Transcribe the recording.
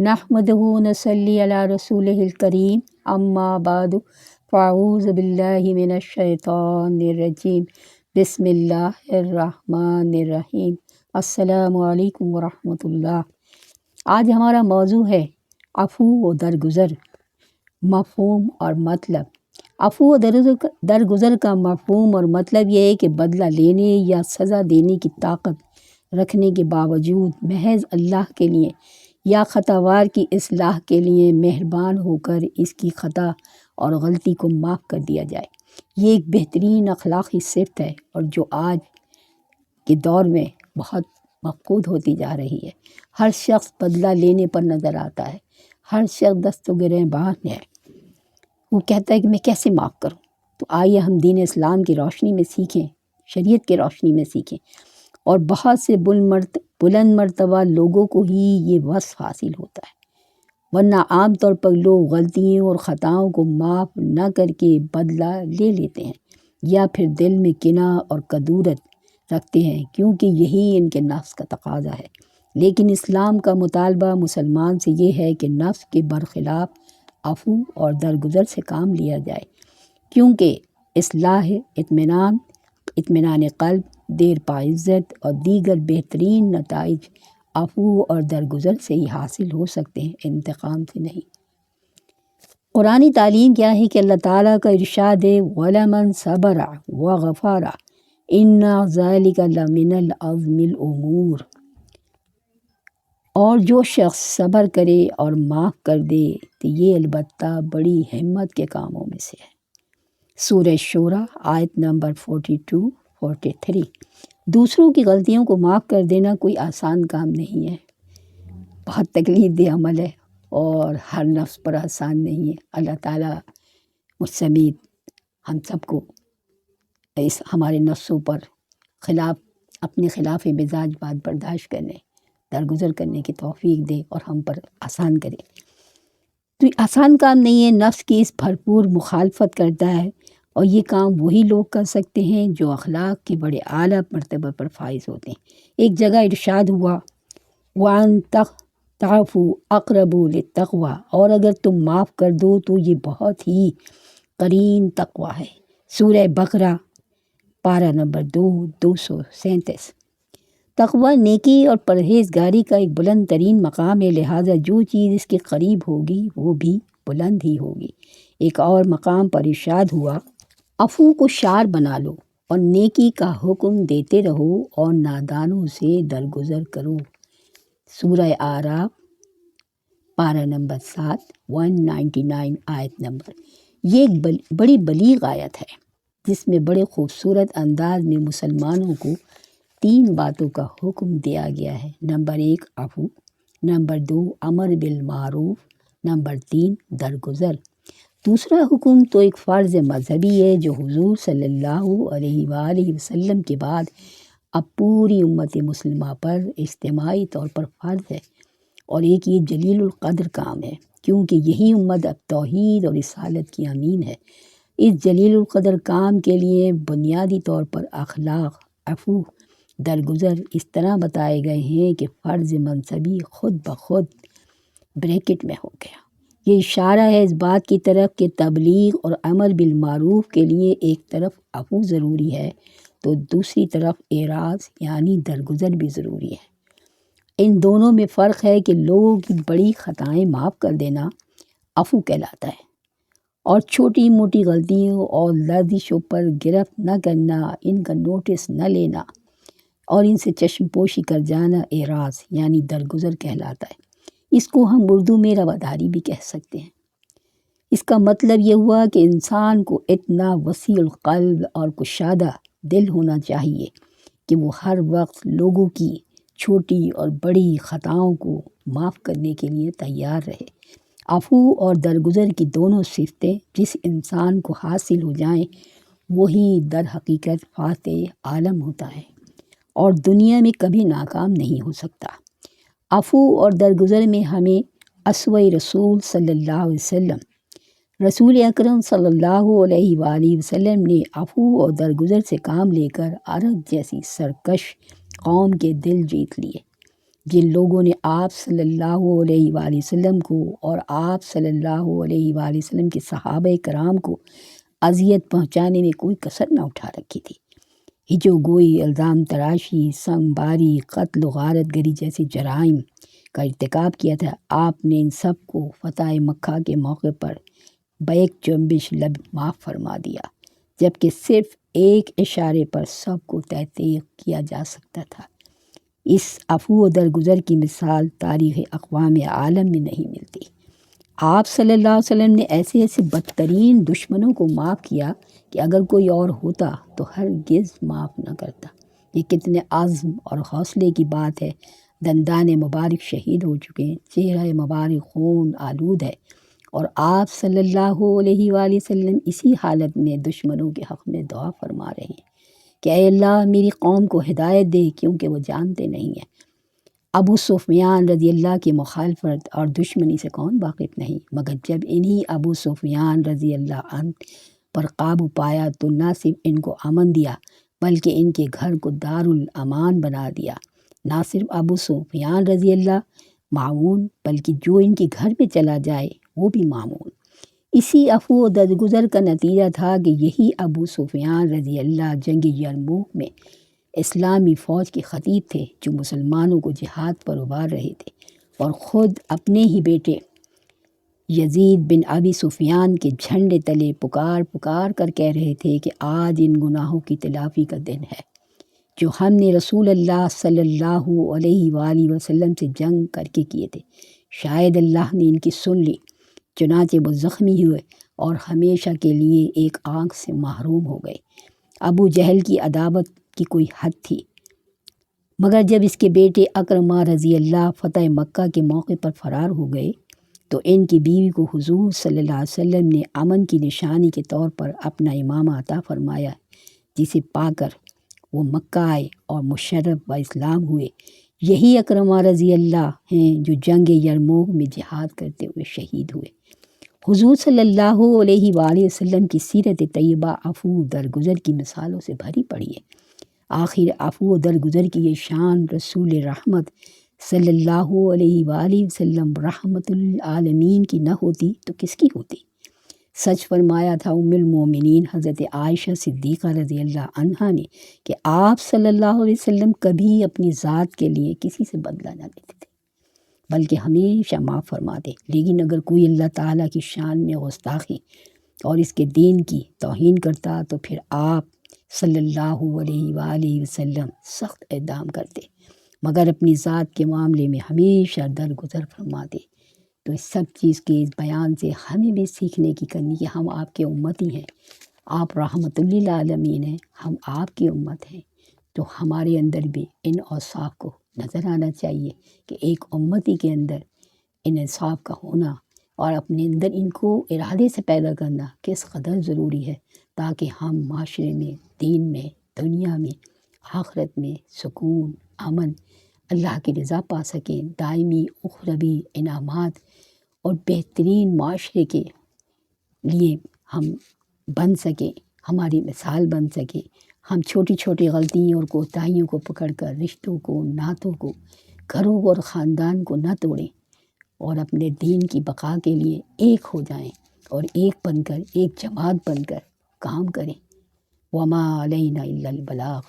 نحمدہ ونصلی علی رسولہ الکریم اما بعد فاعوذ باللہ من الشیطان الرجیم بسم اللہ الرحمن الرحیم السلام علیکم ورحمۃ اللہ۔ آج ہمارا موضوع ہے عفو و درگزر، مفہوم اور مطلب۔ عفو و درگزر کا مفہوم اور مطلب یہ ہے کہ بدلہ لینے یا سزا دینے کی طاقت رکھنے کے باوجود محض اللہ کے لیے یا خطاوار کی اصلاح کے لیے مہربان ہو کر اس کی خطا اور غلطی کو معاف کر دیا جائے۔ یہ ایک بہترین اخلاقی صفت ہے اور جو آج کے دور میں بہت مفقود ہوتی جا رہی ہے۔ ہر شخص بدلہ لینے پر نظر آتا ہے، ہر شخص دست و گریباں ہے، وہ کہتا ہے کہ میں کیسے معاف کروں۔ تو آئیے ہم دین اسلام کی روشنی میں سیکھیں، شریعت کی روشنی میں سیکھیں، اور بہت سے بلند مرتبہ لوگوں کو ہی یہ وصف حاصل ہوتا ہے، ورنہ عام طور پر لوگ غلطیوں اور خطاؤں کو معاف نہ کر کے بدلہ لے لیتے ہیں یا پھر دل میں کینہ اور کدورت رکھتے ہیں، کیونکہ یہی ان کے نفس کا تقاضا ہے۔ لیکن اسلام کا مطالبہ مسلمان سے یہ ہے کہ نفس کے برخلاف عفو اور درگزر سے کام لیا جائے، کیونکہ اصلاح اطمینان قلب، دیر پائزت اور دیگر بہترین نتائج عفو اور درگزر سے ہی حاصل ہو سکتے ہیں، انتقام سے نہیں۔ قرآنی تعلیم کیا ہے کہ اللہ تعالیٰ کا ارشاد ہے وَلَمَنْ صَبَرَ وَغَفَرَ إِنَّ ذَلِكَ لَمِنَ الْعَزْمِ الْأُمُورِ، اور جو شخص صبر کرے اور معاف کر دے تو یہ البتہ بڑی ہمت کے کاموں میں سے ہے۔ سورہ شورى آیت نمبر 42-43۔ دوسروں کی غلطیوں کو معاف کر دینا کوئی آسان کام نہیں ہے، بہت تکلیف دہ عمل ہے اور ہر نفس پر آسان نہیں ہے۔ اللہ تعالیٰ مجھ سمیت ہم سب کو ہمارے نفسوں پر اپنے خلاف مزاج بات برداشت کرنے، درگزر کرنے کی توفیق دے اور ہم پر آسان کرے۔ تو یہ آسان کام نہیں ہے، نفس کی اس بھرپور مخالفت کرتا ہے، اور یہ کام وہی لوگ کر سکتے ہیں جو اخلاق کے بڑے اعلیٰ مرتبہ پر فائز ہوتے ہیں۔ ایک جگہ ارشاد ہوا وَأَن تَعْفُوا أَقْرَبُ لِلتَّقْوَىٰ، اور اگر تم معاف کر دو تو یہ بہت ہی قرین تقویٰ ہے۔ سورہ بقرہ پارہ نمبر 237۔ تقویٰ نیکی اور پرہیزگاری کا ایک بلند ترین مقام ہے، لہٰذا جو چیز اس کے قریب ہوگی وہ بھی بلند ہی ہوگی۔ ایک اور مقام پر ارشاد ہوا عفو کو شعار بنا لو اور نیکی کا حکم دیتے رہو اور نادانوں سے درگزر کرو۔ سورہ اعراف پارہ نمبر 7 199 آیت نمبر۔ یہ ایک بڑی بلیغ آیت ہے جس میں بڑے خوبصورت انداز میں مسلمانوں کو 3 باتوں کا حکم دیا گیا ہے۔ نمبر 1 عفو، نمبر 2 امر بالمعروف، نمبر 3 درگزر۔ دوسرا حکم تو ایک فرض مذہبی ہے جو حضور صلی اللہ علیہ وآلہ وسلم کے بعد اب پوری امت مسلمہ پر اجتماعی طور پر فرض ہے، اور ایک یہ جلیل القدر کام ہے کیونکہ یہی امت اب توحید اور رسالت کی امین ہے۔ اس جلیل القدر کام کے لیے بنیادی طور پر اخلاق، عفو، درگزر اس طرح بتائے گئے ہیں کہ فرض منصبی خود بخود بریکٹ میں ہو گیا۔ یہ اشارہ ہے اس بات کی طرف کہ تبلیغ اور امر بالمعروف کے لیے ایک طرف عفو ضروری ہے تو دوسری طرف اعراض یعنی درگزر بھی ضروری ہے۔ ان دونوں میں فرق ہے کہ لوگوں کی بڑی خطائیں معاف کر دینا عفو کہلاتا ہے، اور چھوٹی موٹی غلطیوں اور لرزشوں پر گرفت نہ کرنا، ان کا نوٹس نہ لینا اور ان سے چشم پوشی کر جانا اعراض یعنی درگزر کہلاتا ہے۔ اس کو ہم اردو میں رواداری بھی کہہ سکتے ہیں۔ اس کا مطلب یہ ہوا کہ انسان کو اتنا وسیع القلب اور کشادہ دل ہونا چاہیے کہ وہ ہر وقت لوگوں کی چھوٹی اور بڑی خطاؤں کو معاف کرنے کے لیے تیار رہے۔ عفو اور درگزر کی دونوں صفتیں جس انسان کو حاصل ہو جائیں وہی در حقیقت فاتح عالم ہوتا ہے اور دنیا میں کبھی ناکام نہیں ہو سکتا۔ عفو اور درگزر میں ہمیں اسوہ رسول صلی اللہ علیہ وسلم، رسول اکرم صلی اللہ علیہ وآلہ وسلم نے عفو اور درگزر سے کام لے کر عرب جیسی سرکش قوم کے دل جیت لیے۔ جن لوگوں نے آپ صلی اللہ علیہ وآلہ وسلم کو اور آپ صلی اللہ علیہ وآلہ وسلم کے صحابہ کرام کو اذیت پہنچانے میں کوئی کسر نہ اٹھا رکھی تھی، ہجو گوئی، الزام تراشی، سنگ باری، قتل و غارت گری جیسے جرائم کا ارتکاب کیا تھا، آپ نے ان سب کو فتح مکہ کے موقع پر بیک جنبش لب معاف فرما دیا، جبکہ صرف ایک اشارے پر سب کو تحقیق کیا جا سکتا تھا۔ اس عفو و درگزر کی مثال تاریخ اقوام عالم میں نہیں ملتی۔ آپ صلی اللہ علیہ وسلم نے ایسے ایسے بدترین دشمنوں کو معاف کیا کہ اگر کوئی اور ہوتا تو ہرگز معاف نہ کرتا۔ یہ کتنے عزم اور حوصلے کی بات ہے۔ دندان مبارک شہید ہو چکے ہیں، چہرہ مبارک خون آلود ہے، اور آپ صلی اللہ علیہ وآلہ وسلم اسی حالت میں دشمنوں کے حق میں دعا فرما رہے ہیں کہ اے اللہ میری قوم کو ہدایت دے، کیونکہ وہ جانتے نہیں ہیں۔ ابو سفیان رضی اللہ کی مخالفت اور دشمنی سے کون واقف نہیں، مگر جب انہی ابو سفیان رضی اللہ عنہ پر قابو پایا تو نہ صرف ان کو امن دیا بلکہ ان کے گھر کو دارالامان بنا دیا۔ نہ صرف ابو سفیان رضی اللہ معاون بلکہ جو ان کے گھر پہ چلا جائے وہ بھی معاون۔ اسی عفو و درگزر کا نتیجہ تھا کہ یہی ابو سفیان رضی اللہ جنگ یرموک میں اسلامی فوج کے خطیب تھے، جو مسلمانوں کو جہاد پر ابھار رہے تھے، اور خود اپنے ہی بیٹے یزید بن ابی سفیان کے جھنڈے تلے پکار پکار کر کہہ رہے تھے کہ آج ان گناہوں کی تلافی کا دن ہے جو ہم نے رسول اللہ صلی اللہ علیہ وآلہ وسلم سے جنگ کر کے کیے تھے۔ شاید اللہ نے ان کی سن لی، چنانچہ وہ زخمی ہوئے اور ہمیشہ کے لیے ایک آنکھ سے محروم ہو گئے۔ ابو جہل کی عداوت کی کوئی حد تھی، مگر جب اس کے بیٹے اکرمہ رضی اللہ فتح مکہ کے موقع پر فرار ہو گئے تو ان کی بیوی کو حضور صلی اللہ علیہ وسلم نے امن کی نشانی کے طور پر اپنا امامہ عطا فرمایا، جسے پا کر وہ مکہ آئے اور مشرف و اسلام ہوئے۔ یہی اکرمہ رضی اللہ ہیں جو جنگ یرموک میں جہاد کرتے ہوئے شہید ہوئے۔ حضور صلی اللہ علیہ وآلہ وسلم کی سیرت طیبہ عفو درگزر کی مثالوں سے بھری پڑی ہے۔ آخر عفو درگزر کی یہ شان رسول رحمت صلی اللہ علیہ وآلہ وسلم رحمت للعالمین کی نہ ہوتی تو کس کی ہوتی؟ سچ فرمایا تھا ام المومنین حضرت عائشہ صدیقہ رضی اللہ عنہا نے کہ آپ صلی اللہ علیہ وسلم کبھی اپنی ذات کے لیے کسی سے بدلہ نہ لیتے تھے بلکہ ہمیشہ معاف فرماتے، لیکن اگر کوئی اللہ تعالیٰ کی شان میں گستاخی اور اس کے دین کی توہین کرتا تو پھر آپ صلی اللہ علیہ وآلہ وسلم سخت اقدام کرتے، مگر اپنی ذات کے معاملے میں ہمیشہ درگزر فرماتے۔ تو اس سب چیز کے اس بیان سے ہمیں بھی سیکھنے کی کرنی کہ ہم آپ کے امتی ہیں، آپ رحمت للعالمین ہیں، ہم آپ کی امت ہیں، تو ہمارے اندر بھی ان اوصاف کو نظر آنا چاہیے کہ ایک امتی کے اندر ان انصاف کا ہونا اور اپنے اندر ان کو ارادے سے پیدا کرنا کس قدر ضروری ہے، تاکہ ہم معاشرے میں، دین میں، دنیا میں، آخرت میں سکون، امن، اللہ کی رضا پا سکیں، دائمی اخروی انعامات اور بہترین معاشرے کے لیے ہم بن سکیں، ہماری مثال بن سکے۔ ہم چھوٹی چھوٹی غلطیوں اور کوتاہیوں کو پکڑ کر رشتوں کو، نعتوں کو، گھروں اور خاندان کو نہ توڑیں اور اپنے دین کی بقا کے لیے ایک ہو جائیں اور ایک بن کر، ایک جماعت بن کر کام کریں۔ وما علینا الا البلاغ۔